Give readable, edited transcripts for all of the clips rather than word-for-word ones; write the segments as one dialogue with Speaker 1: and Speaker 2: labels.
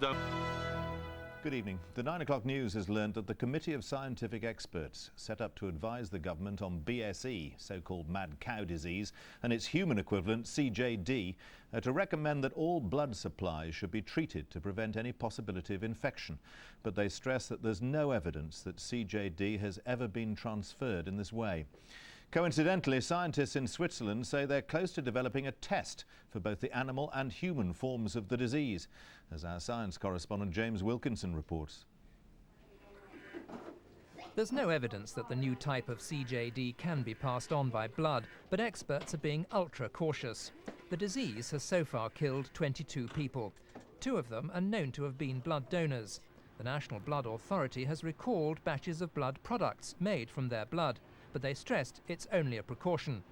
Speaker 1: don't.
Speaker 2: Good evening. The 9 o'clock news has learned that the Committee of Scientific Experts set up to advise the government on BSE, so-called mad cow disease, and its human equivalent, CJD, to recommend that all blood supplies should be treated to prevent any possibility of infection. But they stress that there's no evidence that CJD has ever been transferred in this way. Coincidentally, scientists in Switzerland say they're close to developing a test for both the animal and human forms of the disease, as our science correspondent James Wilkinson reports.
Speaker 3: There's no evidence that the new type of CJD can be passed on by blood, but experts are being ultra cautious. The disease has so far killed 22 people. 2 of them are known to have been blood donors. The National Blood Authority has recalled batches of blood products made from their blood, but they stressed it's only a precaution.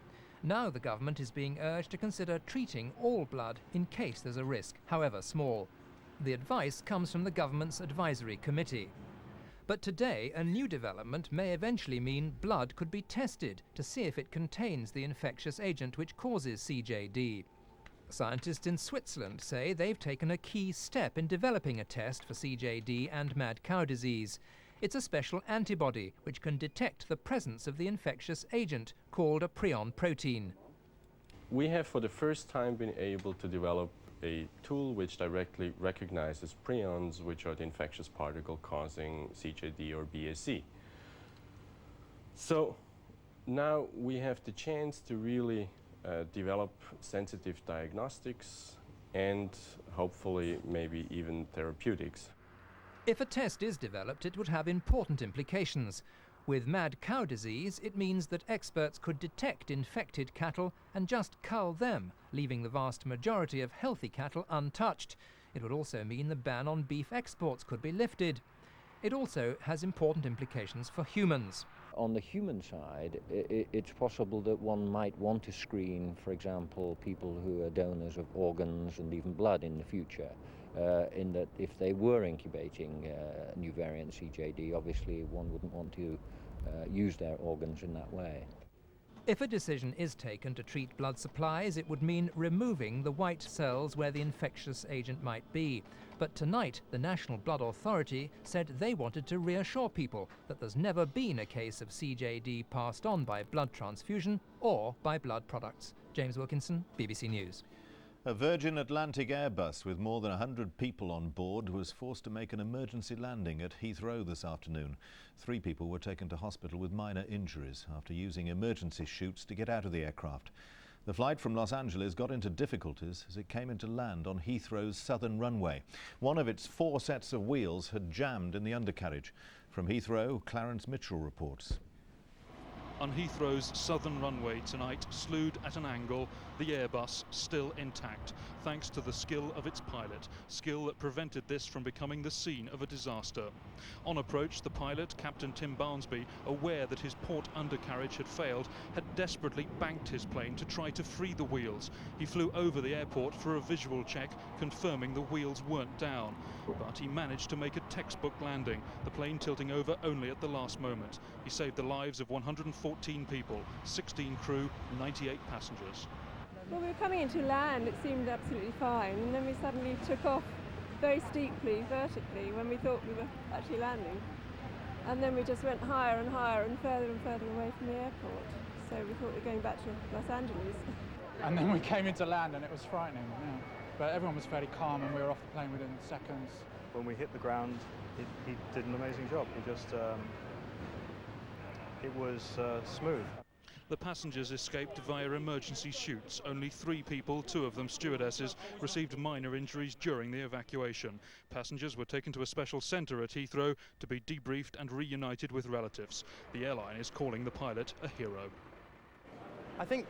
Speaker 3: Now the government is being urged to consider treating all blood in case there's a risk, however small. The advice comes from the government's advisory committee. But today, a new development may eventually mean blood could be tested to see if it contains the infectious agent which causes CJD. Scientists in Switzerland say they've taken a key step in developing a test for CJD and mad cow disease. It's a special antibody which can detect the presence of the infectious agent, called a prion protein.
Speaker 4: We have for the first time been able to develop a tool which directly recognizes prions, which are the infectious particle causing CJD or BSE. So now we have the chance to really develop sensitive diagnostics and hopefully maybe even therapeutics.
Speaker 3: If a test is developed, it would have important implications. With mad cow disease, it means that experts could detect infected cattle and just cull them, leaving the vast majority of healthy cattle untouched. It would also mean the ban on beef exports could be lifted. It also has important implications for humans.
Speaker 5: On the human side, it's possible that one might want to screen, for example, people who are donors of organs and even blood in the future. In that if they were incubating new variant CJD, obviously one wouldn't want to use their organs in that way.
Speaker 3: If a decision is taken to treat blood supplies, it would mean removing the white cells where the infectious agent might be. But tonight, the National Blood Authority said they wanted to reassure people that there's never been a case of CJD passed on by blood transfusion or by blood products. James Wilkinson, BBC News.
Speaker 2: A Virgin Atlantic Airbus with more than 100 people on board was forced to make an emergency landing at Heathrow this afternoon. 3 people were taken to hospital with minor injuries after using emergency chutes to get out of the aircraft. The flight from Los Angeles got into difficulties as it came into land on Heathrow's southern runway. One of its 4 sets of wheels had jammed in the undercarriage. From Heathrow, Clarence Mitchell reports.
Speaker 6: On Heathrow's southern runway tonight, slewed at an angle, the Airbus still intact, thanks to the skill of its pilot, skill that prevented this from becoming the scene of a disaster. On approach, the pilot, Captain Tim Barnsby, aware that his port undercarriage had failed, had desperately banked his plane to try to free the wheels. He flew over the airport for a visual check, confirming the wheels weren't down. But he managed to make a textbook landing, the plane tilting over only at the last moment. He saved the lives of 114 people, 16 crew, 98 passengers.
Speaker 7: Well, we were coming into land, it seemed absolutely fine, and then we suddenly took off very steeply, vertically, when we thought we were actually landing. And then we just went higher and higher and further away from the airport. So we thought we were going back to Los Angeles.
Speaker 8: And then we came into land and it was frightening, yeah. But everyone was fairly calm and we were off the plane within seconds.
Speaker 9: When we hit the ground, he did an amazing job. He just, it was smooth.
Speaker 6: The passengers escaped via emergency chutes. Only 3 people, 2 of them stewardesses, received minor injuries during the evacuation. Passengers were taken to a special centre at Heathrow to be debriefed and reunited with relatives. The airline is calling the pilot a hero.
Speaker 10: I think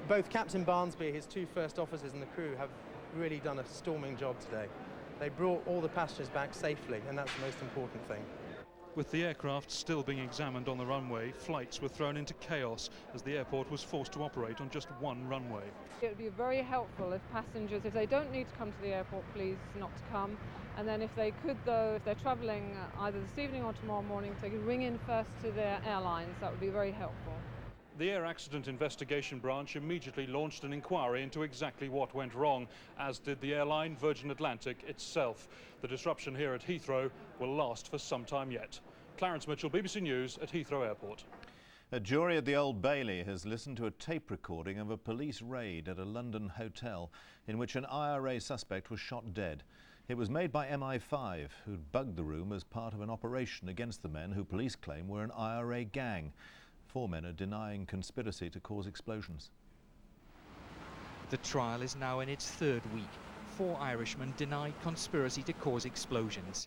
Speaker 10: both Captain Barnsby, his 2 first officers and the crew have really done a storming job today. They brought all the passengers back safely, and that's the most important thing.
Speaker 6: With the aircraft still being examined on the runway, flights were thrown into chaos as the airport was forced to operate on just 1 runway.
Speaker 11: It would be very helpful if passengers, if they don't need to come to the airport, please not to come. And then if they could, though, if they're travelling either this evening or tomorrow morning, if they could ring in first to their airlines, that would be very helpful.
Speaker 6: The Air Accident Investigation Branch immediately launched an inquiry into exactly what went wrong, as did the airline Virgin Atlantic itself. The disruption here at Heathrow will last for some time yet. Clarence Mitchell, BBC News at Heathrow Airport.
Speaker 2: A jury at the Old Bailey has listened to a tape recording of a police raid at a London hotel in which an IRA suspect was shot dead. It was made by MI5, who'd bugged the room as part of an operation against the men who police claim were an IRA gang. 4 men are denying conspiracy to cause explosions.
Speaker 1: The trial is now in its third week. 4 Irishmen denied conspiracy to cause explosions.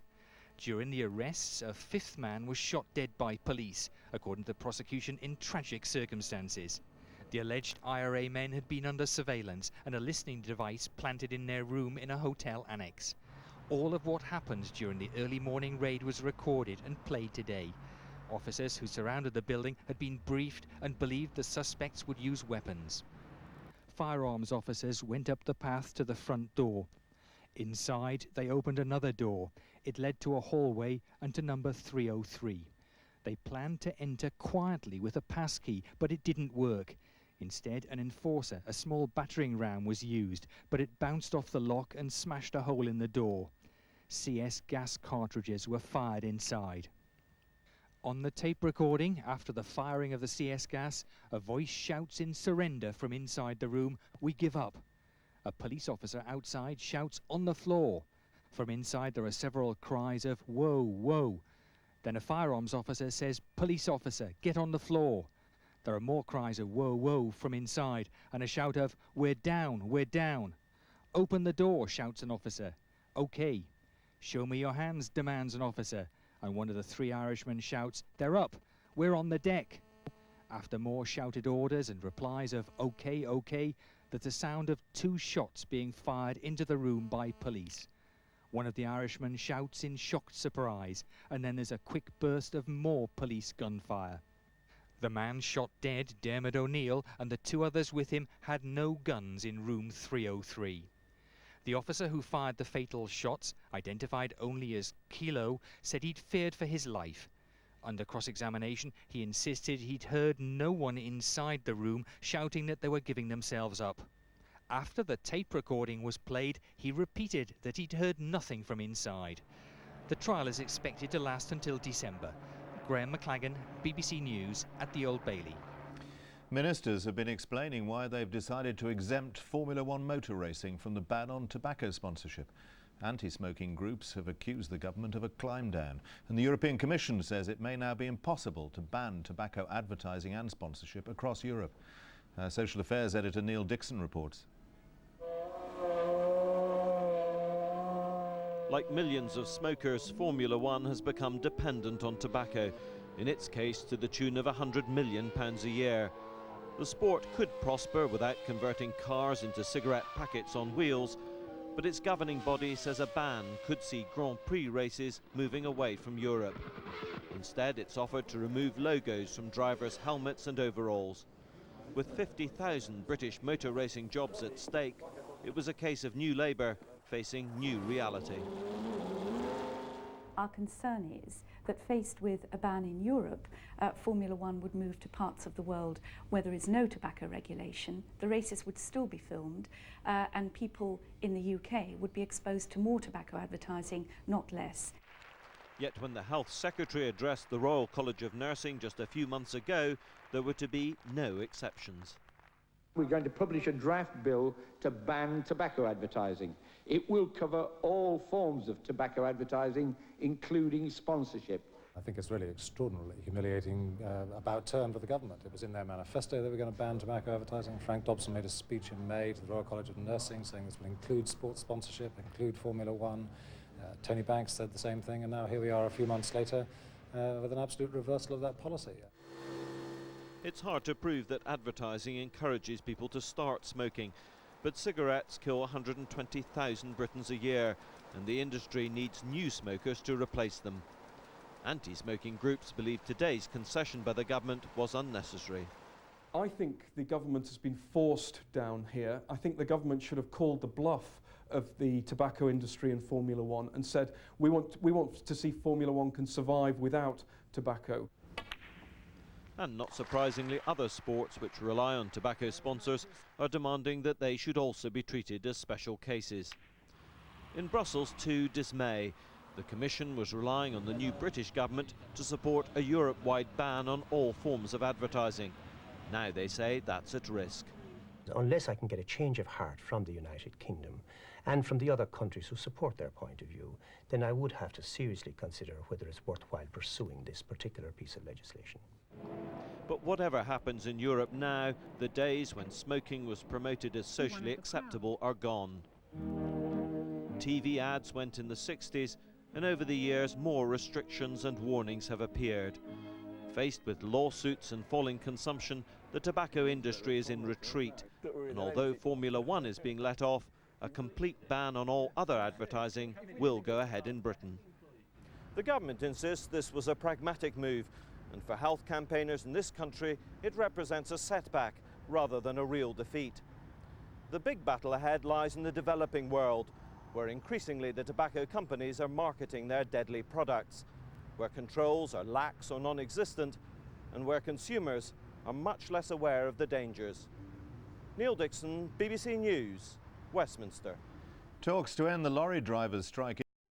Speaker 1: During the arrests, a 5th man was shot dead by police, according to the prosecution, in tragic circumstances. The alleged IRA men had been under surveillance and a listening device planted in their room in a hotel annex. All of what happened during the early morning raid was recorded and played today. Officers who surrounded the building had been briefed and believed the suspects would use weapons. Firearms officers went up the path to the front door. Inside, they opened another door. It led to a hallway and to number 303. They planned to enter quietly with a passkey, but it didn't work. Instead, an enforcer, a small battering ram, was used, but it bounced off the lock and smashed a hole in the door. CS gas cartridges were fired inside. On the tape recording, after the firing of the CS gas, a voice shouts in surrender from inside the room, "We give up." A police officer outside shouts, "On the floor." From inside there are several cries of "Whoa, whoa." Then a firearms officer says, "Police officer, get on the floor." There are more cries of "Whoa, whoa" from inside and a shout of "We're down, we're down." "Open the door," shouts an officer. "Okay." "Show me your hands," demands an officer. And one of the 3 Irishmen shouts, "They're up, we're on the deck." After more shouted orders and replies of "Okay, okay," there's the sound of 2 shots being fired into the room by police. One of the Irishmen shouts in shocked surprise, and then there's a quick burst of more police gunfire. The man shot dead, Dermot O'Neill, and the 2 others with him had no guns in room 303. The officer who fired the fatal shots, identified only as Kilo, said he'd feared for his life. Under cross-examination, he insisted he'd heard no one inside the room shouting that they were giving themselves up. After the tape recording was played, he repeated that he'd heard nothing from inside. The trial is expected to last until December. Graham McLagan, BBC News at the Old Bailey.
Speaker 2: Ministers have been explaining why they've decided to exempt Formula One motor racing from the ban on tobacco sponsorship. Anti-smoking groups have accused the government of a climb down, and the European Commission says it may now be impossible to ban tobacco advertising and sponsorship across Europe. Social Affairs editor Neil Dixon reports.
Speaker 12: Like millions of smokers, Formula One has become dependent on tobacco, in its case to the tune of £100 million a year. The sport could prosper without converting cars into cigarette packets on wheels, but its governing body says a ban could see Grand Prix races moving away from Europe. Instead, it's offered to remove logos from drivers' helmets and overalls. With 50,000 British motor racing jobs at stake, it was a case of new Labour facing new reality.
Speaker 13: Our concern is that faced with a ban in Europe, Formula One would move to parts of the world where there is no tobacco regulation. The races would still be filmed, and people in the UK would be exposed to more tobacco advertising, not less.
Speaker 12: Yet when the Health Secretary addressed the Royal College of Nursing just a few months ago, there were to be no exceptions.
Speaker 14: We're going to publish a draft bill to ban tobacco advertising. It will cover all forms of tobacco advertising, including sponsorship.
Speaker 15: I think it's really extraordinarily humiliating about turn for the government. It was in their manifesto that we're going to ban tobacco advertising. Frank Dobson made a speech in May to the Royal College of Nursing saying this will include sports sponsorship, include Formula One. Tony Banks said the same thing, and now here we are a few months later with an absolute reversal of that policy.
Speaker 12: It's hard to prove that advertising encourages people to start smoking, but cigarettes kill 120,000 Britons a year, and the industry needs new smokers to replace them. Anti-smoking groups believe today's concession by the government was unnecessary.
Speaker 16: I think the government has been forced down here. I think the government should have called the bluff of the tobacco industry and Formula One and said, we want to see Formula One can survive without tobacco.
Speaker 12: And not surprisingly, other sports which rely on tobacco sponsors are demanding that they should also be treated as special cases. In Brussels, to dismay, the Commission was relying on the new British government to support a Europe-wide ban on all forms of advertising. Now they say that's at risk.
Speaker 17: Unless I can get a change of heart from the United Kingdom and from the other countries who support their point of view, then I would have to seriously consider whether it's worthwhile pursuing this particular piece of legislation.
Speaker 12: But whatever happens in Europe now, the days when smoking was promoted as socially acceptable are gone. TV ads went in the 60s, and over the years more restrictions and warnings have appeared. Faced with lawsuits and falling consumption, the tobacco industry is in retreat, and although Formula One is being let off, a complete ban on all other advertising will go ahead in Britain. The government insists this was a pragmatic move, and for health campaigners in this country, it represents a setback rather than a real defeat. The big battle ahead lies in the developing world, where increasingly the tobacco companies are marketing their deadly products, where controls are lax or non-existent, and where consumers are much less aware of the dangers. Neil Dixon, BBC News, Westminster.
Speaker 2: Talks to end the lorry drivers' strike